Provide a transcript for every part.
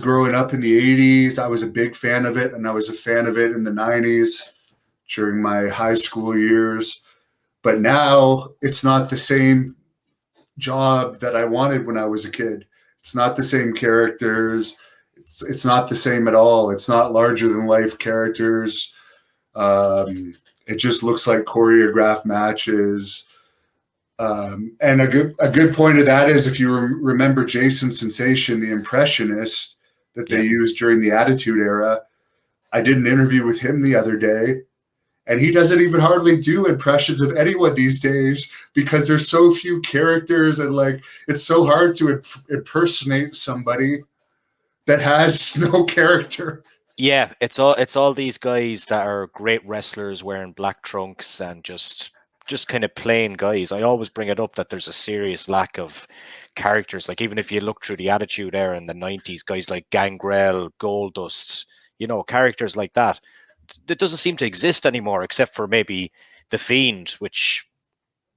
growing up in the 80s, I was a big fan of it, and I was a fan of it in the 90s during my high school years. But now it's not the same job that I wanted when I was a kid. It's not the same characters. It's not the same at all. It's not larger than life characters. It just looks like choreographed matches. And a good point of that is if you remember Jason Sensation, the impressionist that they used during the Attitude Era. I did an interview with him the other day, and he doesn't even hardly do impressions of anyone these days because there's so few characters, and like it's so hard to impersonate somebody that has no character. Yeah, it's all these guys that are great wrestlers wearing black trunks and just kind of plain guys. I always bring it up that there's a serious lack of characters. Like even if you look through the Attitude Era in the 90s, guys like Gangrel, Goldust, characters like that, it doesn't seem to exist anymore, except for maybe The Fiend, which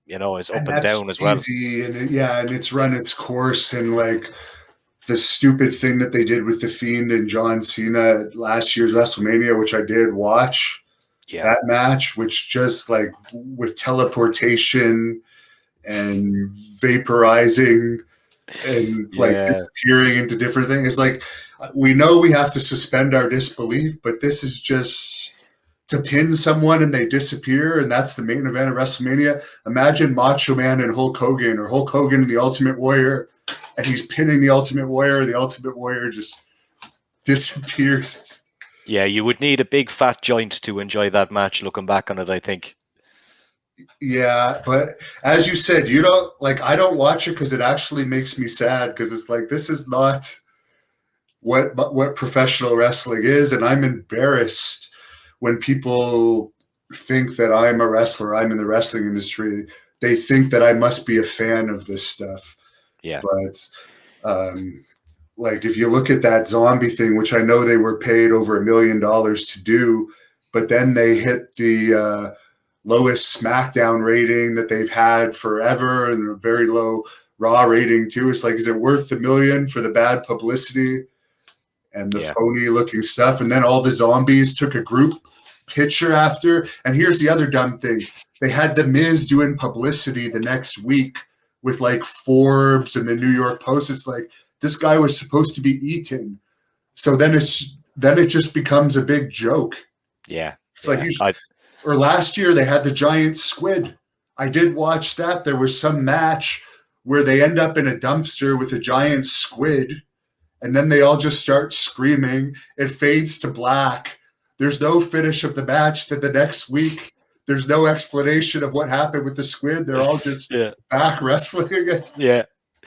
is up and down as well. And it's run its course, and like the stupid thing that they did with The Fiend and John Cena at last year's WrestleMania, which I did watch that match, which just like with teleportation and vaporizing and like disappearing into different things. It's like, we know we have to suspend our disbelief, but this is just to pin someone and they disappear, and that's the main event of WrestleMania. Imagine Macho Man and Hulk Hogan, or Hulk Hogan and the Ultimate Warrior, and he's pinning the Ultimate Warrior. The Ultimate Warrior just disappears. Yeah, you would need a big fat joint to enjoy that match, looking back on it, I think. Yeah, but as you said, I don't watch it because it actually makes me sad, because it's like, this is not what professional wrestling is, and I'm embarrassed when people think that I'm a wrestler, I'm in the wrestling industry. They think that I must be a fan of this stuff. Yeah. But like if you look at that zombie thing, which I know they were paid over $1 million to do, but then they hit the lowest SmackDown rating that they've had forever, and a very low Raw rating too. It's like, is it worth $1 million for the bad publicity and the phony looking stuff? And then all the zombies took a group picture after. And here's the other dumb thing. They had The Miz doing publicity the next week with like Forbes and the New York Post. It's like, this guy was supposed to be eating. So then it just becomes a big joke. Yeah. It's like or last year they had the giant squid. I did watch that. There was some match where they end up in a dumpster with a giant squid, and then they all just start screaming. It fades to black. There's no finish of the match. That the next week, there's no explanation of what happened with the squid. They're all just back wrestling again. Yeah.